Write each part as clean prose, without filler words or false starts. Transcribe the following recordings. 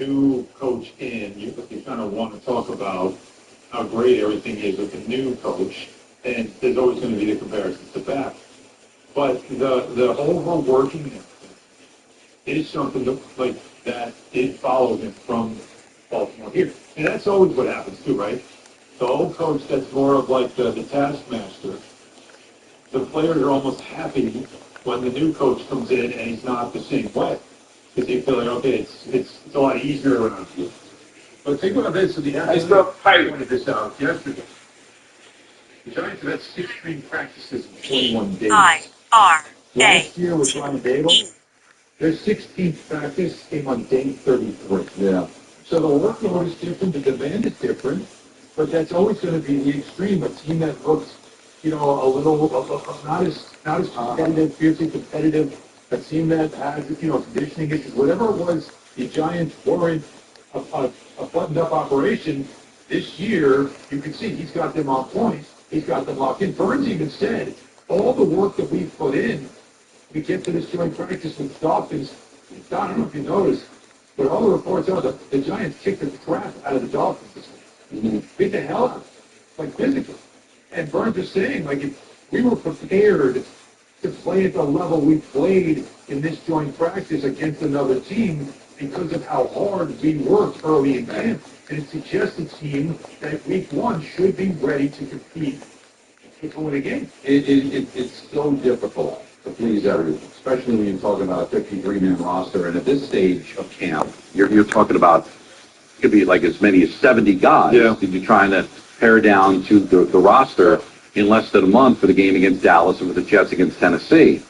new coach in, you kind of want to talk about how great everything is with the new coach, and there's always going to be the comparisons to back. But the overworking is something that did follow him from Baltimore here. And that's always what happens too, right? The old coach that's more of like the taskmaster, the players are almost happy when the new coach comes in and he's not the same way. Because they feel like, okay, it's a lot easier around here. But think about this, the Giants pointed this out yesterday. The Giants have had 16 practices in 21 days. Last year with Ron Dable, their 16th practice came on day 33. Yeah. So the workload is different, the demand is different, but that's always going to be the extreme. A team that looks, a little not as competitive, fiercely competitive. A team that has, conditioning issues, whatever it was, the Giants weren't a buttoned-up operation. This year, you can see he's got them on point. He's got them locked in. Burns even said, all the work that we've put in, we get to this joint practice with the Dolphins. Don, I don't know if you noticed, but all the reports are the Giants kicked the crap out of the Dolphins this week. Beat the hell out of them, physically. And Burns is saying, if we were prepared to play at the level we played in this joint practice against another team because of how hard we worked early in camp. And it suggests a team that week one should be ready to compete to win a game. It's so difficult to please everyone, especially when you're talking about a 53-man roster. And at this stage of camp, you're talking about, it could be like as many as 70 guys that you're trying to pare down to the roster in less than a month for the game against Dallas and with the Jets against Tennessee.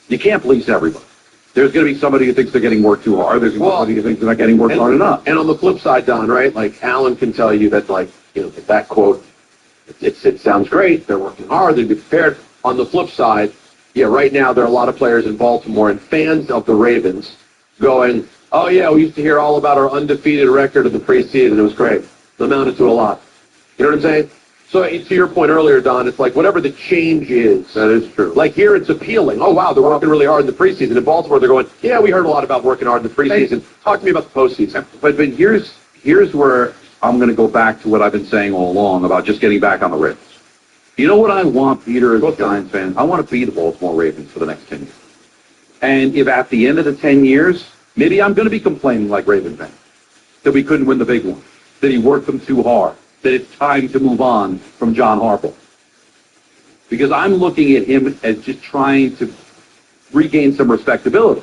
You can't please everybody. There's going to be somebody who thinks they're getting worked too hard. There's going to be somebody who thinks they're not getting worked hard enough. And on the flip side, Don, right, Alan can tell you that, that quote, it sounds great. They're working hard. They'd be prepared. On the flip side, right now there are a lot of players in Baltimore and fans of the Ravens going, oh, yeah, we used to hear all about our undefeated record of the preseason. It was great. It amounted to a lot. You know what I'm saying? So to your point earlier, Don, it's like whatever the change is. That is true. Like here, it's appealing. Oh, wow, they're working really hard in the preseason. In Baltimore, they're going, yeah, we heard a lot about working hard in the preseason. Talk to me about the postseason. But here's where I'm going to go back to what I've been saying all along about just getting back on the Ravens. You know what I want, Peter, as a Giants fan? I want to be the Baltimore Ravens for the next 10 years. And if at the end of the 10 years, maybe I'm going to be complaining like Raven fans that we couldn't win the big one, that he worked them too hard, that it's time to move on from John Harbaugh. Because I'm looking at him as just trying to regain some respectability.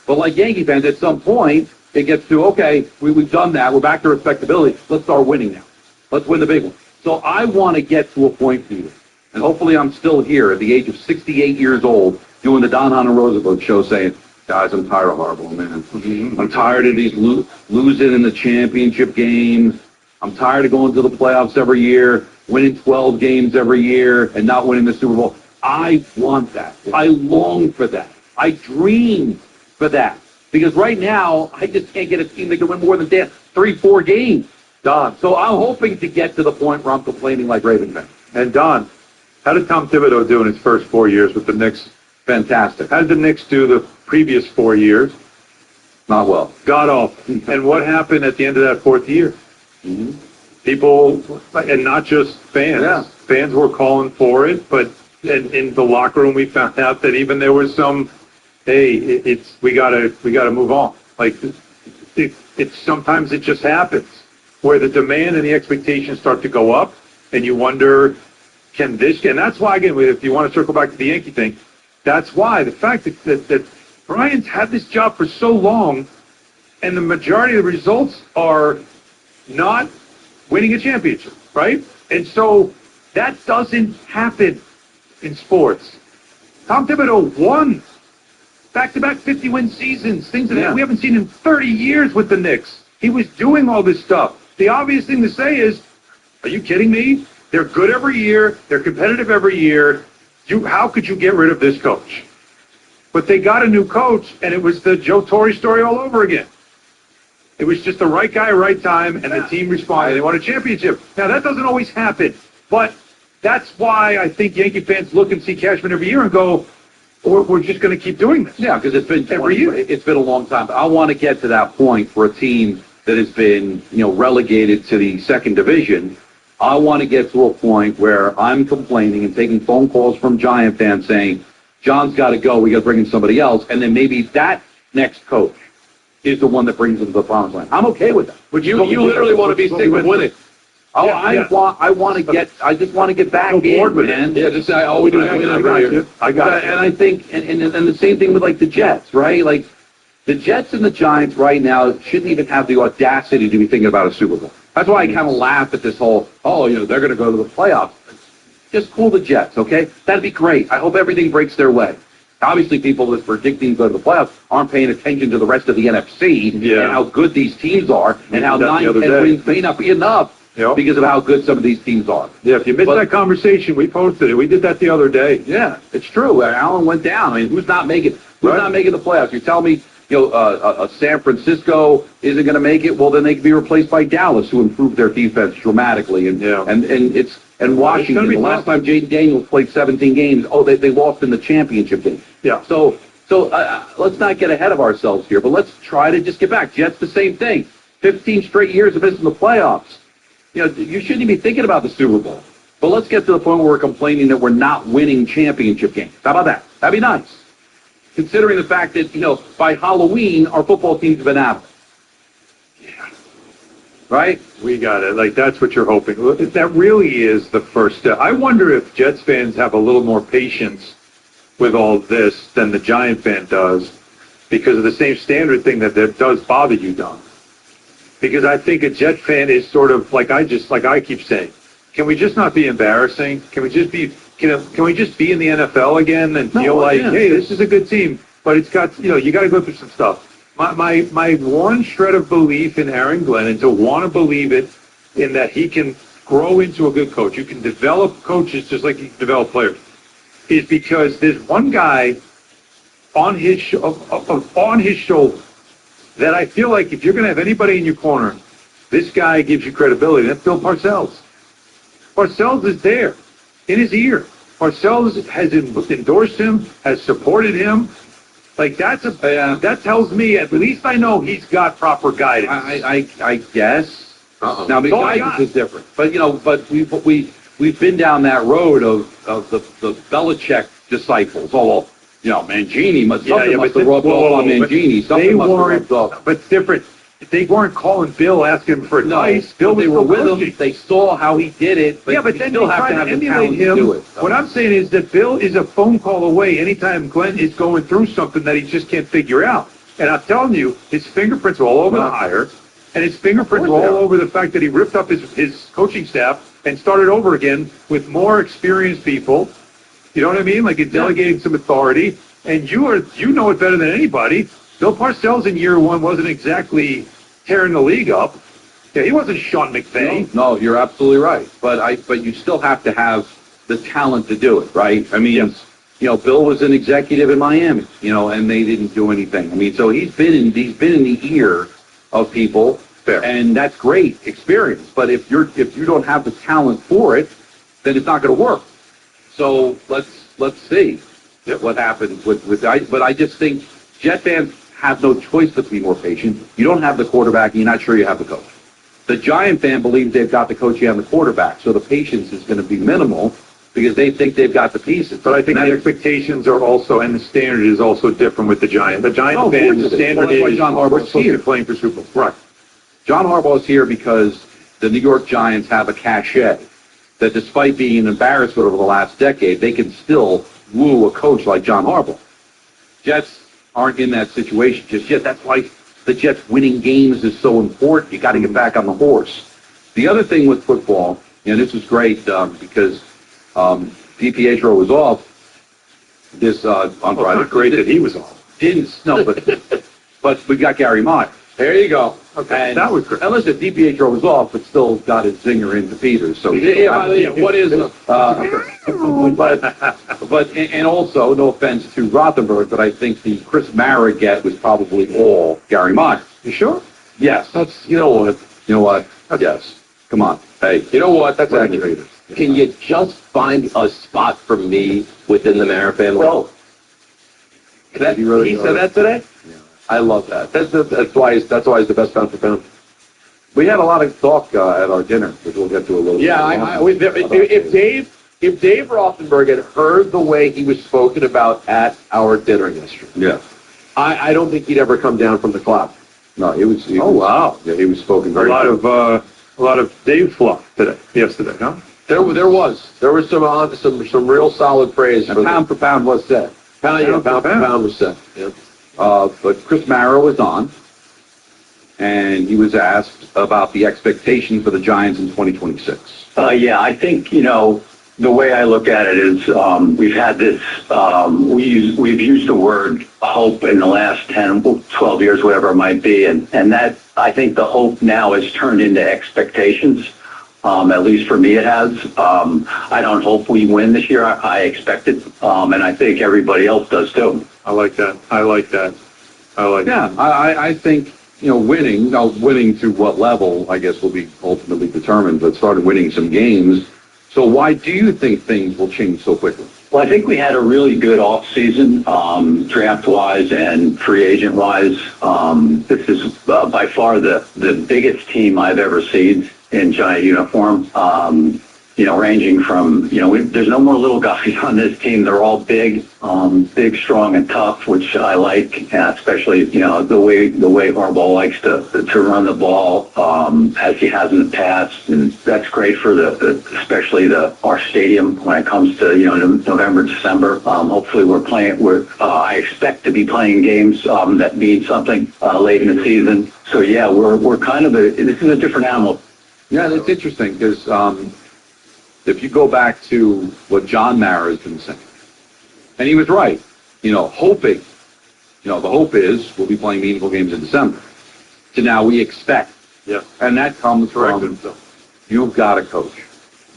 But like Yankee fans, at some point, it gets to, okay, we've done that. We're back to respectability. Let's start winning now. Let's win the big one. So I want to get to a point, Peter, and hopefully I'm still here at the age of 68 years old doing the Don Hunter Roosevelt show saying, guys, I'm tired of Harbaugh, man. I'm tired of these losing in the championship games. I'm tired of going to the playoffs every year, winning 12 games every year, and not winning the Super Bowl. I want that. I long for that. I dream for that. Because right now, I just can't get a team that can win more than 3-4 games. Don. So I'm hoping to get to the point where I'm complaining like Raven fans. And Don, how did Tom Thibodeau do in his first 4 years with the Knicks? Fantastic. How did the Knicks do the previous 4 years? Not well. God awful. And what happened at the end of that fourth year? Mm-hmm. People, and not just fans. Yeah. Fans were calling for it, but in the locker room we found out that even there was some, hey, we gotta move on. It's sometimes it just happens where the demand and the expectations start to go up, and you wonder, and that's why, again, if you want to circle back to the Yankee thing, that's why the fact that Bryant's had this job for so long, and the majority of the results are not winning a championship, right? And so that doesn't happen in sports. Tom Thibodeau won back-to-back 50-win seasons, things that we haven't seen in 30 years with the Knicks. He was doing all this stuff. The obvious thing to say is, are you kidding me? They're good every year. They're competitive every year. How could you get rid of this coach? But they got a new coach, and it was the Joe Torre story all over again. It was just the right guy, right time, and the team responded. They won a championship. Now, that doesn't always happen, but that's why I think Yankee fans look and see Cashman every year and go, or we're just going to keep doing this. Yeah, because it's been Every year. It's been a long time. I want to get to that point for a team that has been, relegated to the second division. I want to get to a point where I'm complaining and taking phone calls from Giant fans saying, John's got to go, we got to bring in somebody else, and then maybe that next coach is the one that brings them to the promised land. I'm okay with that. But you literally want to be sick of winning. I just want to get back in, man. Yeah, just say, we do win every year. I got it. And I think, and the same thing with like the Jets, right? Like the Jets and the Giants right now shouldn't even have the audacity to be thinking about a Super Bowl. That's why I kind of laugh at this whole, they're going to go to the playoffs. Just cool the Jets, okay? That'd be great. I hope everything breaks their way. Obviously, people that predicting to go to the playoffs aren't paying attention to the rest of the NFC and how good these teams are and how 9-10 wins may not be enough because of how good some of these teams are. Yeah, if you missed that conversation, we posted it. We did that the other day. Yeah, it's true. Allen went down. I mean, who's not making the playoffs? You're telling me, San Francisco isn't going to make it? Well, then they could be replaced by Dallas, who improved their defense dramatically. And Washington, the last time Jaden Daniels played 17 games, they lost in the championship game. Yeah. So let's not get ahead of ourselves here, but let's try to just get back. Jets, the same thing. 15 straight years of missing the playoffs. You shouldn't be thinking about the Super Bowl. But let's get to the point where we're complaining that we're not winning championship games. How about that? That'd be nice. Considering the fact that, by Halloween, our football team's been out of it. Yeah. Right? We got it. Like, that's what you're hoping. That really is the first step. I wonder if Jets fans have a little more patience with all this than the Giant fan does because of the same standard thing that does bother you, Don. Because I think a Jet fan is sort of like I keep saying, can we just not be embarrassing? Can we just be can we just be in the NFL again and feel hey, this is a good team, but it's got you got to go through some stuff. My one shred of belief in Aaron Glenn and to want to believe it in that he can grow into a good coach. You can develop coaches just like you can develop players. Is because there's one guy on his shoulder that I feel like if you're going to have anybody in your corner, this guy gives you credibility. That's Bill Parcells. Parcells is there in his ear. Parcells has endorsed him, has supported him. Like that tells me at least I know he's got proper guidance. I guess. Now, guidance is different, but we've been down that road of the Belichick disciples. Mangini must have rubbed off on Mangini. They weren't, but it's different. They weren't calling Bill asking him for advice. Bill, they were with him. They saw how he did it. But but then still they have try to have to the emulate talent him. to do it. What I'm saying is that Bill is a phone call away anytime Glenn is going through something that he just can't figure out. And I'm telling you, his fingerprints are all over the hire, and his fingerprints are all over the fact that he ripped up his coaching staff and started over again with more experienced people. You know what I mean? Like delegating some authority. And you know it better than anybody. Bill Parcells in year one wasn't exactly tearing the league up. Yeah, he wasn't Sean McVay. No, you're absolutely right. But you still have to have the talent to do it, right? I mean, Bill was an executive in Miami, and they didn't do anything. I mean, so he's been in the ear of people, and that's great experience. But if you don't have the talent for it, then it's not going to work. So let's see what happens but I just think Jet fans have no choice but to be more patient. You don't have the quarterback, and you're not sure you have the coach. The Giant fan believes they've got the coach and the quarterback, so the patience is going to be minimal because they think they've got the pieces. But I think the expectations are also, and the standard is also different with the Giant. The Giant fan, the standard is John Harbaugh's here playing for Super Bowl. Right. John Harbaugh is here because the New York Giants have a cachet that despite being an embarrassment over the last decade, they can still woo a coach like John Harbaugh. Jets aren't in that situation just yet. That's why the Jets winning games is so important. You got to get back on the horse. The other thing with football, this was great because DiPietro was off this on Friday. It's great that he was off. But we got Gary Meyer. There you go. Okay, And that was great. Unless if DiPietro was off, but still got his zinger into Peters. So What is it? and also, no offense to Rothenberg, but I think the Chris Mara get was probably all Gary Meyer. You sure? Yes. That's you know what? Yes. Come on. Hey. You know what? That's accurate. Can you just find a spot for me within the Mara family? Well, He said that today? Yeah. I love that. That's why he's the best pound for pound. We had a lot of talk at our dinner, which we'll get to a little bit. Yeah, if Dave Rothenberg had heard the way he was spoken about at our dinner yesterday, Yeah. I don't think he'd ever come down from the cloud. No, he was. Wow. Yeah, he was spoken A very lot well. of Dave fluff yesterday, huh? There was some real solid praise. And pound for pound was said. Pound for pound was said. Yeah. But Chris Mara was on, and he was asked about the expectations for the Giants in 2026. Yeah, I think, the way I look at it is we've had this, we've used the word hope in the last 10, 12 years, whatever it might be, and that, I think the hope now has turned into expectations. At least for me it has. I don't hope we win this year. I expect it, and I think everybody else does too. I like that. Yeah, I think, winning, now winning to what level, I guess, will be ultimately determined, but started winning some games. So why do you think things will change so quickly? Well, I think we had a really good offseason, draft-wise and free agent-wise. This is by far the biggest team I've ever seen in Giant uniform. Ranging from, there's no more little guys on this team. They're all big, strong, and tough, which I like, especially, the way Harbaugh likes to run the ball, as he has in the past. And that's great for especially our stadium when it comes to, November, December. Hopefully I expect to be playing games, that mean something, late in the season. So yeah, we're kind of this is a different animal. Yeah, that's interesting because, if you go back to what John Mara has been saying, and he was right, hoping, the hope is we'll be playing meaningful games in December. So now we expect. Yeah. And that comes from, you've got to coach.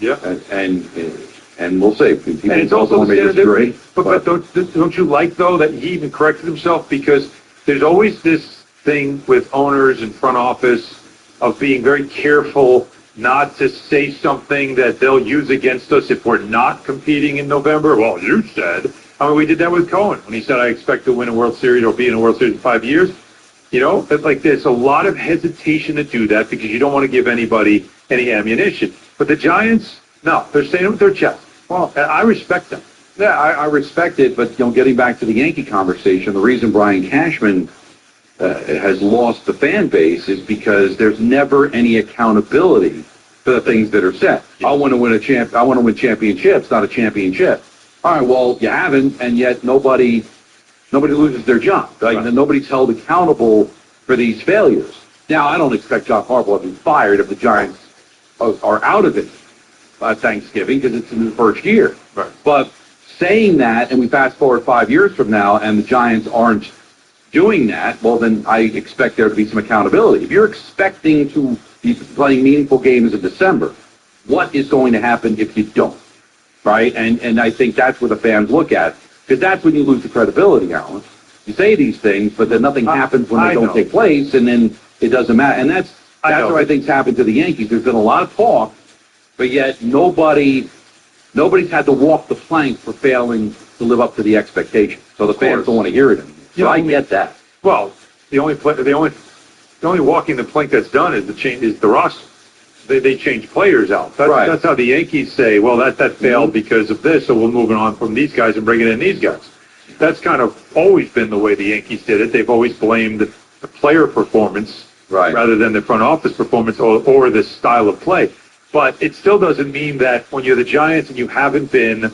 Yeah. And we'll see. And it's also the standard, but don't you like, though, that he even corrected himself? Because there's always this thing with owners and front office of being very careful not to say something that they'll use against us if we're not competing in November. Well, you said. I mean, we did that with Cohen when he said, I expect to win a World Series or be in a World Series in 5 years. There's a lot of hesitation to do that because you don't want to give anybody any ammunition. But the Giants, no, they're saying it with their chest. Well, I respect them. Yeah, I respect it, but, getting back to the Yankee conversation, the reason Brian Cashman has lost the fan base is because there's never any accountability for the things that are said. I want to win championships, not a championship. All right, well, you haven't, and yet nobody loses their job. Right? Right. Nobody's held accountable for these failures. Now, I don't expect John Harbaugh to be fired if the Giants are out of it by Thanksgiving because it's in the first year. Right. But saying that, and we fast forward 5 years from now, and the Giants aren't doing that, well, then I expect there to be some accountability. If you're expecting to be playing meaningful games in December, what is going to happen if you don't, right? And I think that's where the fans look at, because that's when you lose the credibility, Alan. You say these things, but then nothing happens when they don't take place, and then it doesn't matter. And that's what I think's happened to the Yankees. There's been a lot of talk, but yet nobody's had to walk the plank for failing to live up to the expectations. So the fans don't want to hear it anymore. So I get that. Well, the only walking the plank that's done is the roster. They change players out. That's how the Yankees say, well, that failed because of this, so we're moving on from these guys and bringing in these guys. That's kind of always been the way the Yankees did it. They've always blamed the player performance rather than the front office performance or the style of play. But it still doesn't mean that when you're the Giants and you haven't been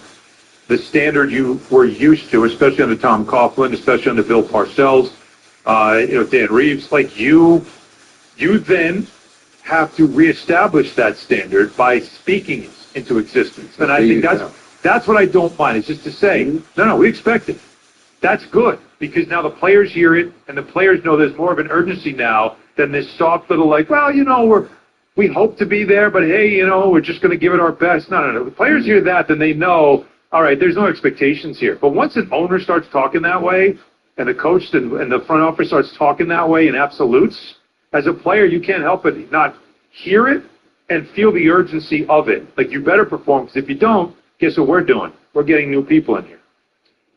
the standard you were used to, especially under Tom Coughlin, especially under Bill Parcells, Dan Reeves, you then have to reestablish that standard by speaking it into existence. And I think that's what I don't mind. It's just to say, no, we expect it. That's good, because now the players hear it, and the players know there's more of an urgency now than this soft little we hope to be there, but hey, we're just going to give it our best. No. The players hear that, then they know, all right, there's no expectations here. But once an owner starts talking that way, and the coach and the front office starts talking that way in absolutes, as a player, you can't help but not hear it and feel the urgency of it. You better perform, because if you don't, guess what we're doing? We're getting new people in here.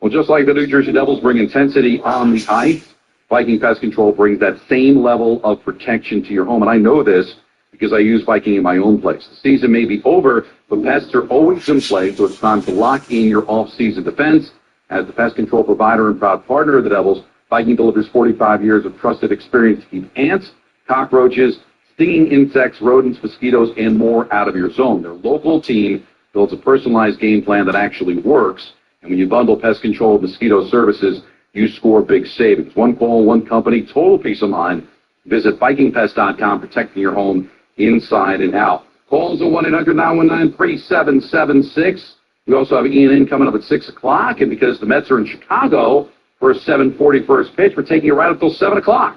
Well, just like the New Jersey Devils bring intensity on the ice, Viking Pest Control brings that same level of protection to your home. And I know this because I use Viking in my own place. The season may be over, but pests are always in play, so it's time to lock in your off-season defense. As the pest control provider and proud partner of the Devils, Viking delivers 45 years of trusted experience to keep ants, cockroaches, stinging insects, rodents, mosquitoes, and more out of your zone. Their local team builds a personalized game plan that actually works. And when you bundle pest control with mosquito services, you score big savings. One call, one company, total peace of mind. Visit VikingPest.com, protecting your home inside and out. Calls are 1-800-919-3776. We also have Ian in coming up at 6 o'clock. And because the Mets are in Chicago for a 7:40 first pitch, we're taking it right up till 7 o'clock.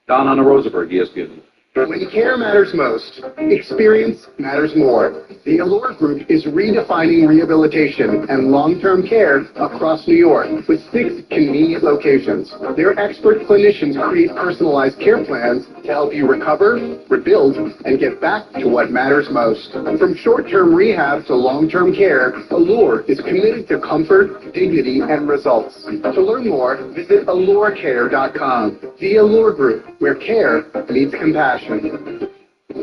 Don Anna Rosenberg, ESPN. When care matters most, experience matters more. The Allure Group is redefining rehabilitation and long-term care across New York with 6 convenient locations. Their expert clinicians create personalized care plans to help you recover, rebuild, and get back to what matters most. From short-term rehab to long-term care, Allure is committed to comfort, dignity, and results. To learn more, visit AllureCare.com. The Allure Group, where care meets compassion.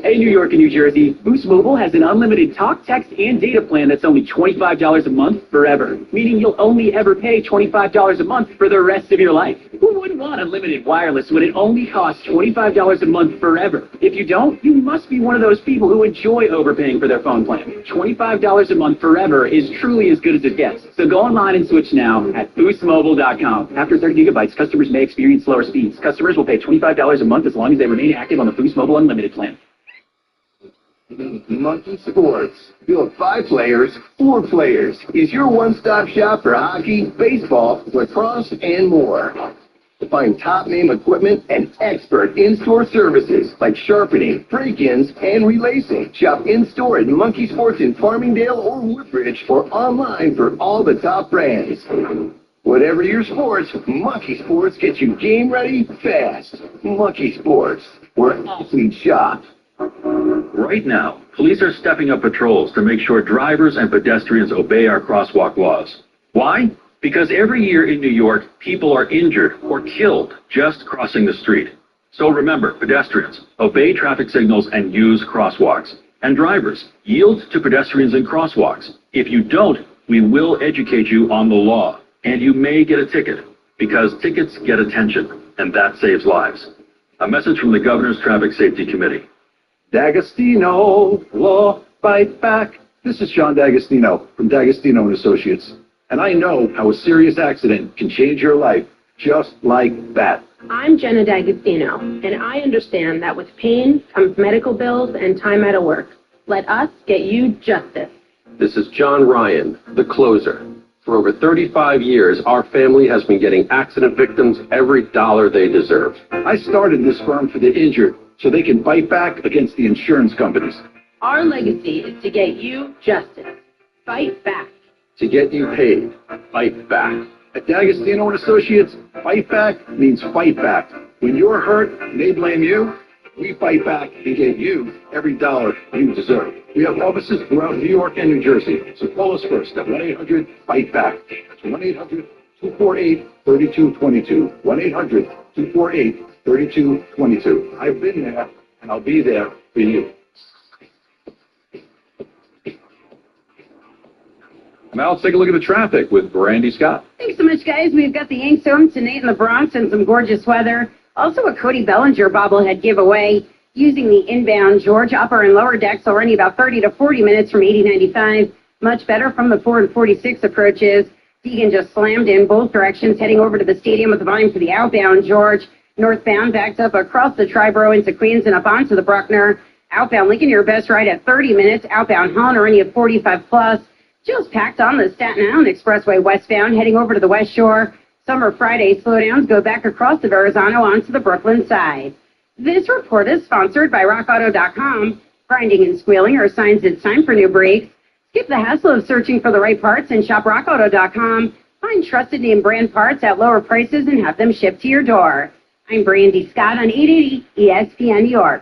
Hey, New York and New Jersey, Boost Mobile has an unlimited talk, text, and data plan that's only $25 a month forever, meaning you'll only ever pay $25 a month for the rest of your life. Who wouldn't want unlimited wireless when it only costs $25 a month forever? If you don't, you must be one of those people who enjoy overpaying for their phone plan. $25 a month forever is truly as good as it gets. So go online and switch now at boostmobile.com. After 30 gigabytes, customers may experience slower speeds. Customers will pay $25 a month as long as they remain active on the Boost Mobile Unlimited plan. Monkey Sports. Build 5 players, 4 players is your one-stop shop for hockey, baseball, lacrosse, and more. To find top-name equipment and expert in-store services like sharpening, break-ins, and relacing, shop in-store at Monkey Sports in Farmingdale or Woodbridge or online for all the top brands. Whatever your sports, Monkey Sports gets you game ready fast. Monkey Sports, where athletes shop. Right now, police are stepping up patrols to make sure drivers and pedestrians obey our crosswalk laws. Why? Because every year in New York, people are injured or killed just crossing the street. So remember, pedestrians, obey traffic signals and use crosswalks. And drivers, yield to pedestrians and crosswalks. If you don't, we will educate you on the law. And you may get a ticket, because tickets get attention, and that saves lives. A message from the Governor's Traffic Safety Committee. D'Agostino, law, fight back. This is Sean D'Agostino from D'Agostino and Associates. And I know how a serious accident can change your life just like that. I'm Jenna D'Agostino, and I understand that with pain comes medical bills and time out of work. Let us get you justice. This is John Ryan, the closer. For over 35 years, our family has been getting accident victims every dollar they deserve. I started this firm for the injured so they can fight back against the insurance companies. Our legacy is to get you justice. Fight back. To get you paid. Fight back. At D'Agostino and Associates, fight back means fight back. When you're hurt and they blame you, we fight back and get you every dollar you deserve. We have offices throughout New York and New Jersey, so call us first at 1-800-FIGHT-BACK. That's 1-800-248-3222. 1-800-248-3222. I've been there, and I'll be there for you. Now let's take a look at the traffic with Brandy Scott. Thanks so much, guys. We've got the Yanks home tonight in the Bronx and some gorgeous weather. Also a Cody Bellinger bobblehead giveaway using the inbound George upper and lower decks already about 30 to 40 minutes from 80-95. Much better from the 4 and 46 approaches. Deegan just slammed in both directions heading over to the stadium with the volume for the outbound George. Northbound backed up across the Triborough into Queens and up onto the Bruckner. Outbound Lincoln, your best ride at 30 minutes. Outbound Holland already at 45 plus. Just packed on the Staten Island Expressway westbound, heading over to the West Shore. Summer Friday slowdowns go back across the Verrazano onto the Brooklyn side. This report is sponsored by RockAuto.com. Grinding and squealing are signs it's time for new brakes. Skip the hassle of searching for the right parts and shop RockAuto.com. Find trusted name brand parts at lower prices and have them shipped to your door. I'm Brandy Scott on 880 ESPN New York.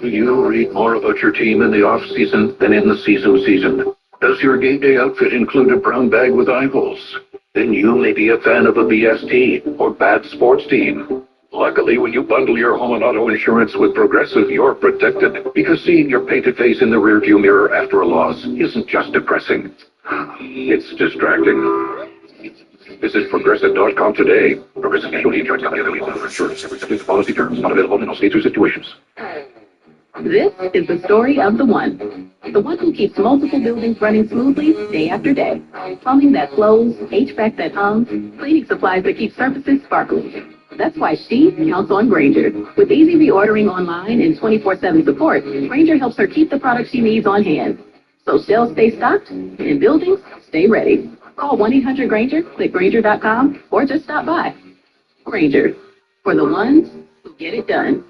Do you read more about your team in the off-season than in the season? Does your game day outfit include a brown bag with eye holes? then you may be a fan of a BS team or bad sports team. Luckily, when you bundle your home and auto insurance with Progressive, you're protected, because seeing your painted face in the rearview mirror after a loss isn't just depressing. It's distracting. Visit Progressive.com today. Progressive Casualty Insurance Company, affiliate, insurance, subject to policy terms, not available in all states or situations. This is the story of the one. The one who keeps multiple buildings running smoothly day after day. Plumbing that flows, HVAC that hums, cleaning supplies that keep surfaces sparkling. That's why she counts on Granger. With easy reordering online and 24/7 support, Granger helps her keep the products she needs on hand. So shelves stay stocked and buildings stay ready. Call 1-800-GRANGER, click Granger.com, or just stop by. Granger, for the ones who get it done.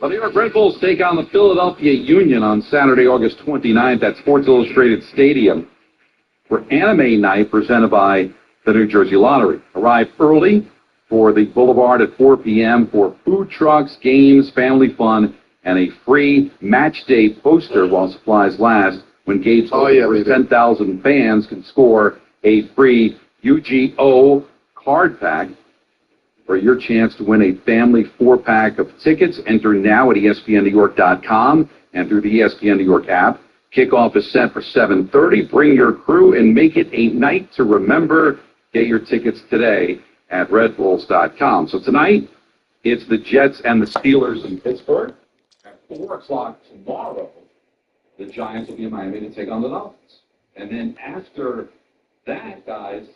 The New York Red Bulls take on the Philadelphia Union on Saturday, August 29th at Sports Illustrated Stadium for Anime Night presented by the New Jersey Lottery. Arrive early for the Boulevard at 4 p.m. for food trucks, games, family fun, and a free match day poster while supplies last, when gates over 10,000 fans can score a free UGO card pack for your chance to win a family 4-pack of tickets. Enter now at ESPNNewYork.com and through the ESPN New York app. Kickoff is set for 7:30. Bring your crew and make it a night to remember. Get your tickets today at RedBulls.com. So tonight, it's the Jets and the Steelers in Pittsburgh. At 4 o'clock tomorrow, the Giants will be in Miami to take on the Dolphins. And then after that, guys,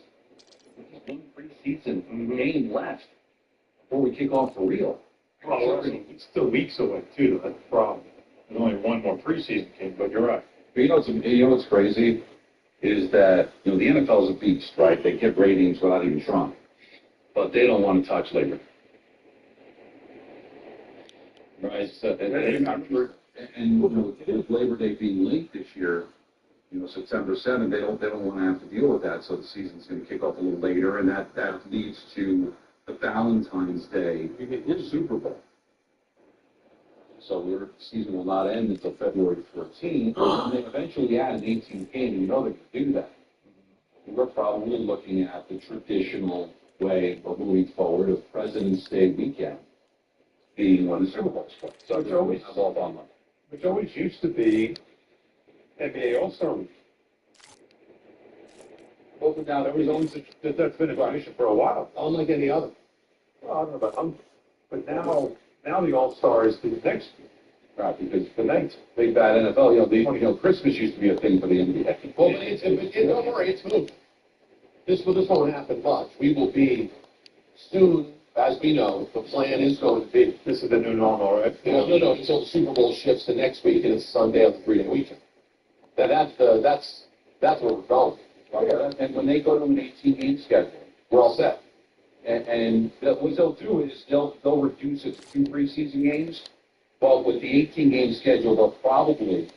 there's one preseason game left before we kick off for real. Well, it's still weeks away, too. That's the problem. There's only one more preseason game, but you're right. But you know what's crazy is that, the NFL is a beast, right? They get ratings without even trying. But they don't want to touch labor. Right? So, and with Labor Day being late this year, September 7th, they don't want to have to deal with that. So the season's going to kick off a little later, and that leads to the Valentine's Day Super Bowl. So the season will not end until February 14th. And they eventually add an 18th game, and they can do that. We're probably looking at the traditional way of moving forward of President's Day weekend being when the Super Bowl's played. So it's always all on Monday. Which always used to be NBA All-Star Week. Well, but now that's been a tradition for a while. Unlike any other. Well, I don't know, but now the All-Star is the next week. Right, because the next big bad NFL, Christmas used to be a thing for the NBA. Well, don't worry, it's moved. This won't happen much. We will be soon, as we know, the plan is going to be. This is the new normal, right? No, until the Super Bowl shifts to next week and it's Sunday on the 3-day weekend. That's where we're going. And when they go to an 18-game schedule, we're all set. And what they'll do is they'll reduce it to 2 preseason games. But with the 18-game schedule, they'll probably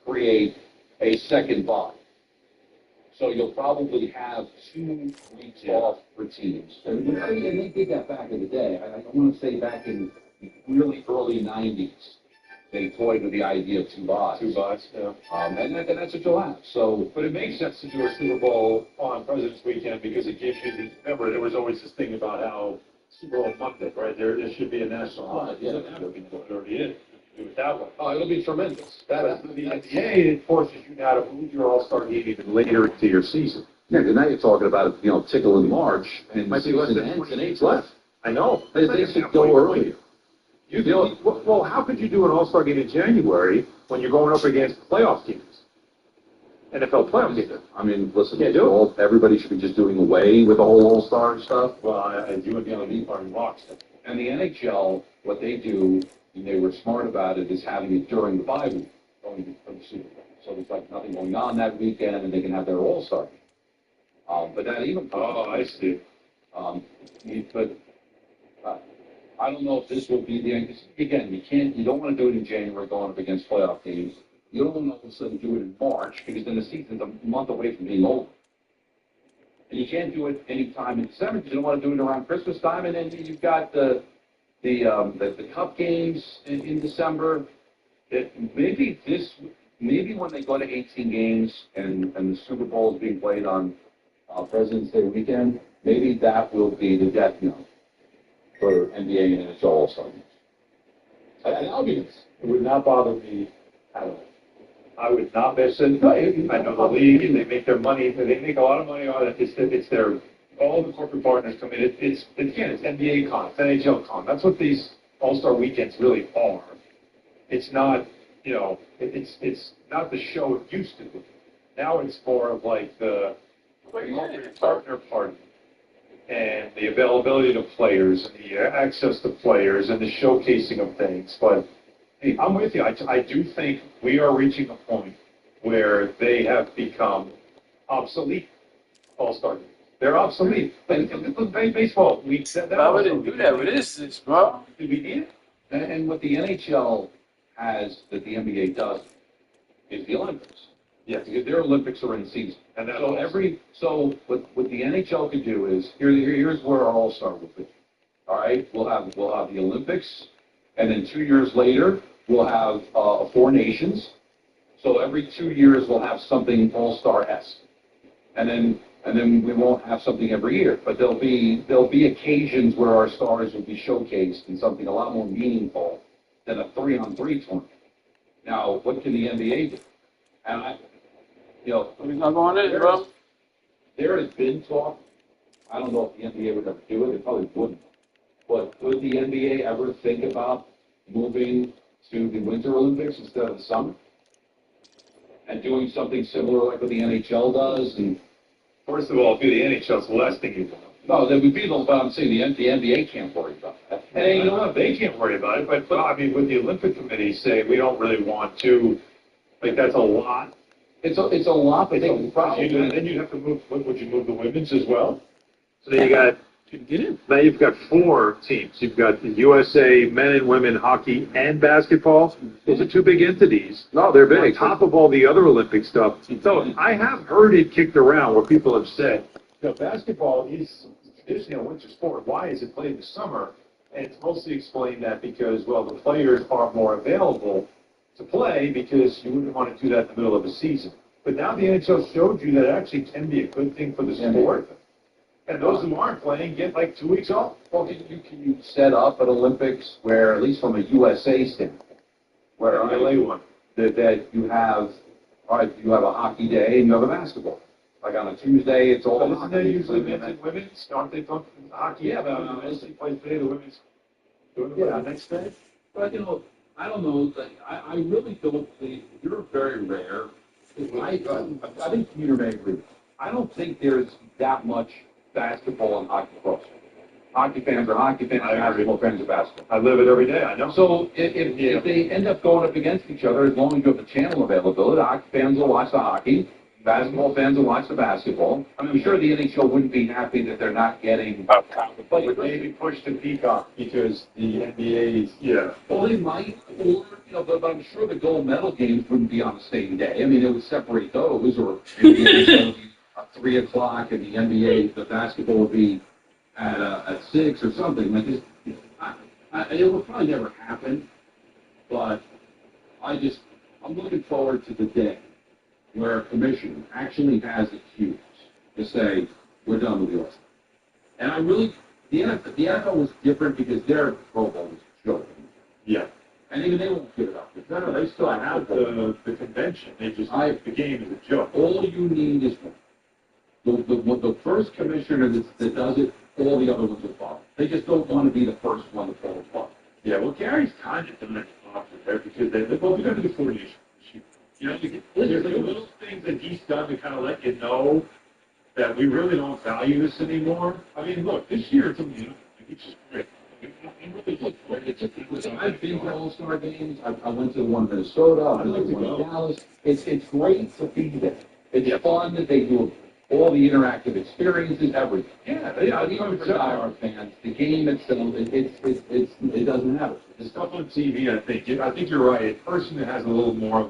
create a second bye. So you'll probably have 2 weeks off for teams. And they did that back in the day. I want to say back in really early 90s, they toyed with the idea of 2 byes. 2 byes, yeah. And that's what you'll have. So, but it makes sense to do a Super Bowl on President's Weekend because it gives you remember, there was always this thing about how Super Bowl Monday, right? There should be a national holiday. It doesn't have to be, it already is. Do it that way. Oh, it'll be tremendous. The NBA, it forces you now to move your All-Star game even later into your season. Yeah, because now you're talking about tickle in March, and it might be less than 20 days left. I know. They should go earlier. Well, how could you do an All-Star game in January when you're going up against playoff teams? NFL playoff teams. I mean, listen, do everybody should be just doing away with the whole All-Star stuff. Well, you would be on the part in lockstep. And the NHL, what they do, and they were smart about it, is having it during the bye week, going for the Super Bowl. So there's like nothing going on that weekend, and they can have their All-Star game. But that even... Oh, I see. I don't know if this will be the end. Again, you don't want to do it in January going up against playoff teams. You don't want to all of a sudden do it in March because then the season's a month away from being over. And you can't do it any time in December because you don't want to do it around Christmas time. And then you've got the the cup games in December. Maybe when they go to 18 games and the Super Bowl is being played on President's Day weekend, maybe that will be the death knell for NBA and NHL All-Star games. That'll be nice. It would not bother me at all. I would not miss it. I know the league, and they make their money. They make a lot of money on it. It's their all the corporate partners come in. It's NBA con, it's NHL con. That's what these All-Star weekends really are. It's not, it's not the show it used to be. Now it's more of like the corporate partner party and the availability to players and the access to players and the showcasing of things. But hey, I'm with you. I do think we are reaching a point where they have become obsolete. All-Star games. They're obsolete. Baseball, we said that. Why would they do that? What is this, bro? Did we need it? And what the NHL has that the NBA does is the Olympics. Yes. Because their Olympics are in season. And so what the NHL could do is here's where our All-Star will be. All right, we'll have the Olympics, and then 2 years later we'll have 4 nations. So every 2 years we'll have something All-Star-esque, and then we won't have something every year. But there'll be occasions where our stars will be showcased in something a lot more meaningful than a 3-on-3 tournament. Now, what can the NBA do? And We're not going in, bro. There has been talk. I don't know if the NBA would ever do it. It probably wouldn't. But would the NBA ever think about moving to the Winter Olympics instead of the summer? And doing something similar like what the NHL does? And first of all, if you're the NHL, it's the last thing you want. no, that would be but I'm saying the NBA can't worry about that. And you know what? They can't worry about it. But I mean, with the Olympic Committee saying we don't really want to, like that's a lot. It's a lot, but Then you'd have to move. Would you move the women's as well? So then you got. Now you've got 4 teams. You've got the USA men and women hockey and basketball. Those are 2 big entities. No, they're big. On top of all the other Olympic stuff. So I have heard it kicked around where people have said, basketball is traditionally a winter sport. Why is it played in the summer? And it's mostly explained that because, well, the players are more available to play because you wouldn't want to do that in the middle of the season. But now the NHL showed you that it actually can be a good thing for the sport. And those who aren't playing get like 2 weeks off. Well, can you set up an Olympics where, at least from a USA standpoint, where that you have, all right, you have a hockey day and you have a basketball. Like on a Tuesday, it's all. Isn't there usually men's and women's? Aren't they talking hockey? Yeah, but mostly plays today. The women's doing it the next day. But I don't know. Like, I really don't think you're very rare. I think you may agree. I don't think there's that much basketball and hockey cross. Hockey fans are hockey fans, basketball fans are basketball. I live it every day, I know. So if they end up going up against each other, as long as you have the channel availability, hockey fans will watch the hockey, basketball fans will watch the basketball. I'm sure the NHL wouldn't be happy that they're not getting... But would maybe push to Peacock because the NBA's... Yeah. Well, they might, or, but I'm sure the gold medal games wouldn't be on the same day. I mean, it would separate those, or maybe it would be at 3 o'clock, and the NBA, the basketball would be at 6 or something. Like this, it will probably never happen, but I'm looking forward to the day where a commissioner actually has the cues to say, we're done with the All-Star. And the NFL was different because their Pro Bowl was a joke. Yeah. And even they won't give it up. No, they still have the convention. They just the game is a joke. All you need is one. The first commissioner that does it, all the other ones will follow. They just don't want to be the first one to fall apart. Yeah, well, Gary's kind of done it opposite there because they're going to do coordination. There's like little things that he's done to kind of let you know that we really don't value this anymore. I mean, look, this year it's just great. I've been to All-Star games. I went to the one in Minnesota. I went to the one in Dallas. It's great to be there. It's fun that they do all the interactive experiences, everything. Yeah, even for diehard fans, the game itself, it doesn't have it. The stuff on TV, I think you're right. A person that has a little more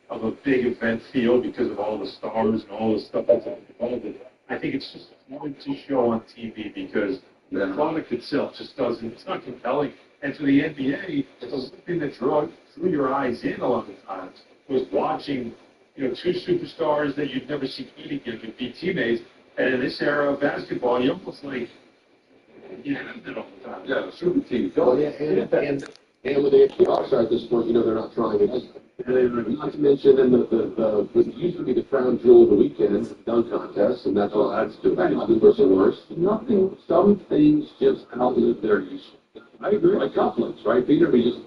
of a big event feel because of all the stars and all the stuff that's involved in it. I think it's just hard to show on TV because the product itself just doesn't, it's not compelling. And so the NBA, the one thing that drew your eyes in a lot of times was watching, two superstars that you'd never see competing could be teammates. And in this era of basketball, you almost like you have that all the time. Yeah, super team. Well, yeah, and with the offside at this point, they're not trying it. Not to mention, and the usually the crown jewel of the weekend, the dunk contest, and that's all adds to it. Nothing worse and worse. Nothing. Some things just outlive their use. I agree. Like couplets, right, Peter? We just,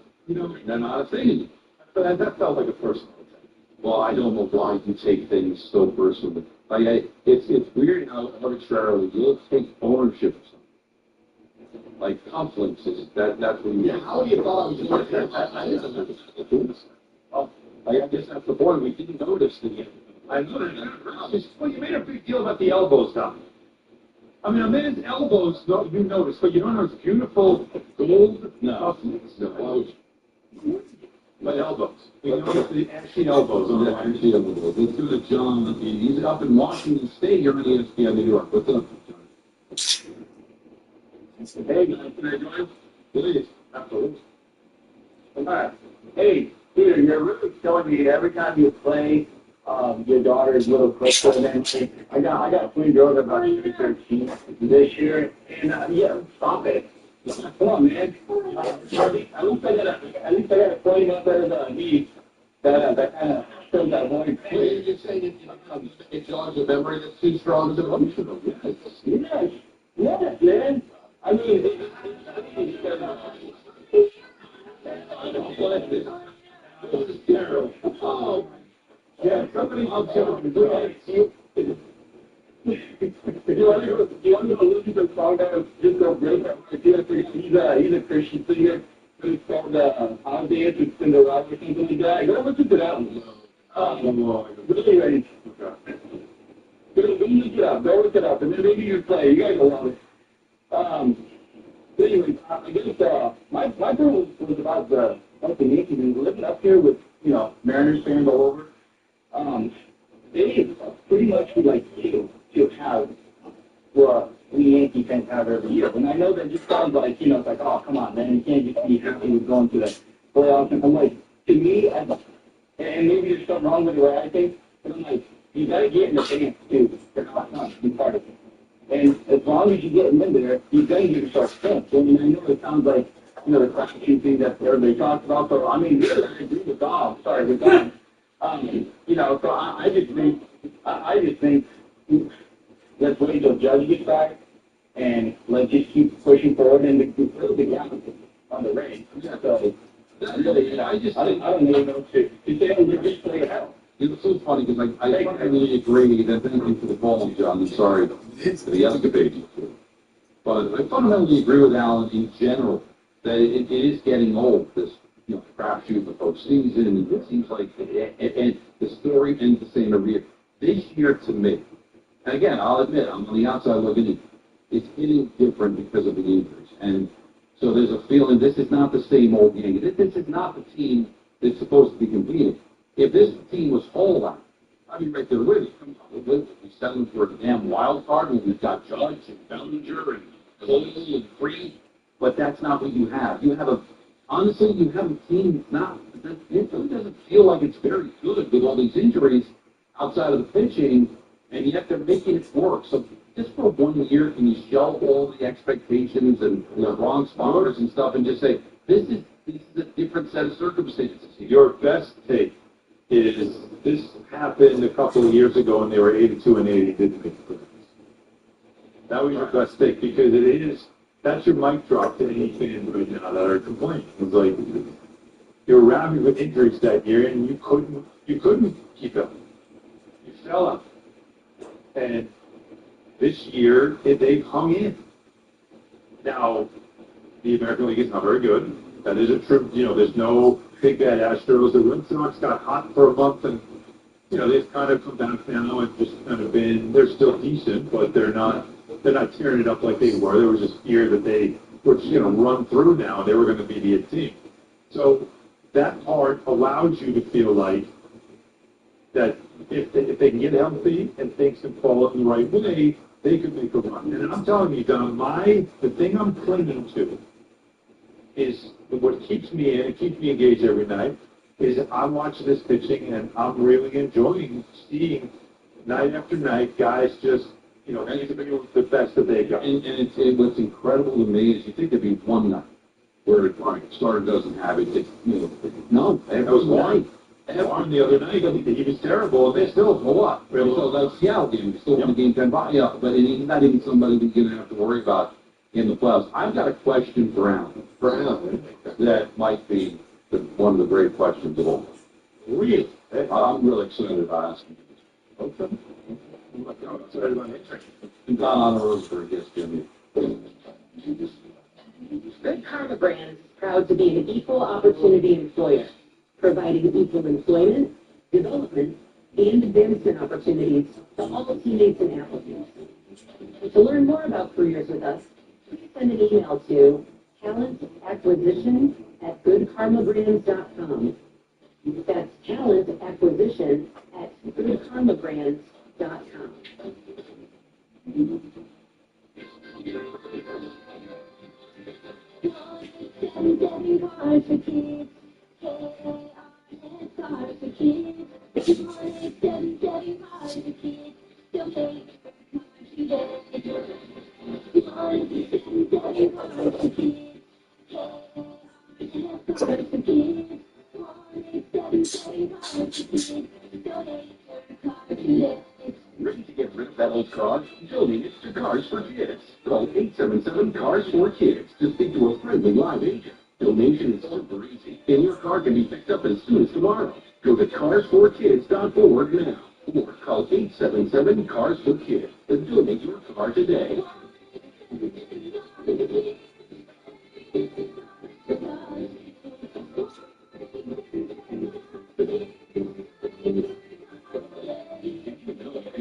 they're not a thing. But that felt like a personal thing. Well, I don't know why you take things so personally. Like, it's weird how arbitrarily you'll take ownership of something. Like conflicts is that's what you. Yeah, how you thought I was doing that? I guess that's the point. We didn't notice the. I noticed. Well, you made a big deal about the elbows, Tom. I mean, a man's elbows, you notice, but you don't notice beautiful gold. No. But elbows. We notice the ashy elbows on the ashy elbows. Let's do the John. He's up in Washington State. You're on ESPN New York. What's up, John? Hey, guys, can I join? Please. Absolutely. All right. Hey, Peter, you're really showing me every time you play your daughter's little clip event. I got 3 girls about 13 this year, and yeah, stop it. Come on, man. At least I got a play up there that he that kind of shows that voice. You're saying it jogs a memory that's too strong as emotional. Yes, man. I mean, this is terrible. Oh, yeah, somebody else you. You want to listen to a song that was just so great? He's a Christian singer. It's called I'll Dance with Cinderella or something like that. Go listen to that one. Really great. Go look it up. Go look it up. And then maybe you play. You guys will love it. Anyway, I guess my girl was about the Yankees and living up here with Mariners fans all over. They pretty much would like you to have what we Yankee fans have every year. And I know that just sounds like it's like, oh, come on, man, you can't just be happy with going to the playoffs. And I'm like, to me, and maybe there's something wrong with the way I think, but I'm like, you got to get in the dance too. They're not to be part of it. And as long as you get them in there, you're going to get yourself spent. I mean, I know it sounds like, the crashing thing that everybody talks about. So, I mean, really, I agree with Dom. Sorry, with Dom. So I just think let's wait till Judge gets back and let's just keep pushing forward and close the gap on the race. So, really, I don't even know to say we're just playing out. It's so funny because I really agree that thank you for the call, John. I'm sorry for the escapade. But I fundamentally agree with Alan in general that it is getting old, this crapshoot, the postseason. It seems like, and the story ends the same every year. This year, to me, and again, I'll admit, I'm on the outside looking in, it's hitting different because of the injuries. And so there's a feeling this is not the same old game. This is not the team that's supposed to be competing. If this team was whole out, I'd be right there with you. Come on, we're settling for a damn wild card when we've got Judge and Bellinger and Coley and Free, but that's not what you have. You have honestly, you have a team that it really doesn't feel like it's very good with all these injuries outside of the pitching, and yet they're making it work. So just for 1 year, can you shelve all the expectations and the wrong spotters and stuff and just say, this is a different set of circumstances. Your best take is this happened a couple of years ago and they were 82 and 80, didn't make the playoffs. That was your best take because that's your mic drop to any fans right now that are complaining. It's like you were rabid with injuries that year and you couldn't keep up. You fell out. And this year they've hung in. Now the American League is not very good. That is a true. There's no big bad Astros. The Red Sox got hot for a month, and they've kind of come back now and just kind of been. They're still decent, but they're not tearing it up like they were. There was this fear that they were just going to run through now. They were going to be the team. So that part allows you to feel like that if they can get healthy and things can fall in the right way, they could make a run. And I'm telling you, Don, the thing I'm clinging to is what keeps me in, it keeps me engaged every night, is I'm watching this pitching and I'm really enjoying seeing night after night guys just, giving the best that they got. And what's incredible to me is you think there'd be one night where the starter doesn't have it. No, That was one. One the other night, he was terrible, and they still blew up. So that Seattle game, still won the game 10-5. Yeah, but he's not even somebody that you're going to have to worry about in the playoffs. I've got a question for Alan. That might be one of the great questions of all. Really? I'm really excited about asking you this. Okay. I'm excited about answering. Don on the road for a guest, Jimmy. Good Karma Brands is proud to be an equal opportunity employer, providing equal employment, development, and advancement opportunities to all teammates and applicants. To learn more about careers with us, please send an email to talentacquisition@goodkarmabrands.com. That's talentacquisition@goodkarmabrands.com. Ready to get rid of that old car? Donate it to Cars for Kids. Call 877 Cars for Kids to speak to a friendly live agent. Donation is super easy, and your car can be picked up as soon as tomorrow. Go to carsforkids.org now, or call 877 Cars for Kids and donate your car today.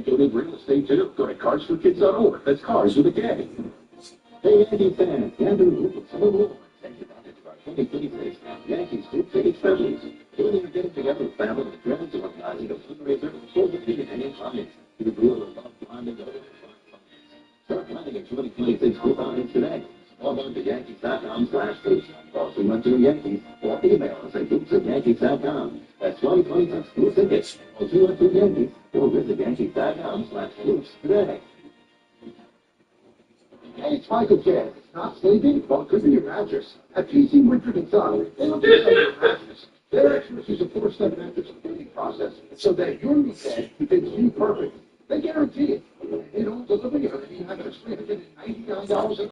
Donate real estate too. Go to carsforkids.org. That's cars with a K. Hey, Yankee fans, Andrew, thank you for 2026 Yankees group ticket specials. Whether you're getting together with family and friends or organizing a fundraiser or the ticket any time, you can do it above planning. Start planning a 2026 group audience today. Log on to Yankees.com/boots. Call 212-Yankees or email us at boots@Yankees.com. That's 2026 group tickets. Call 212-Yankees or visit Yankees.com/boots today. Hey, it's Michael J. Not sleeping? Well, it could be your mattress. At PC Woodford & Son, they don't just sell your mattress. Their experts use a 4-step mattress cleaning process so that your new bed fits you perfect. They guarantee it. They don't deliver you. You have $399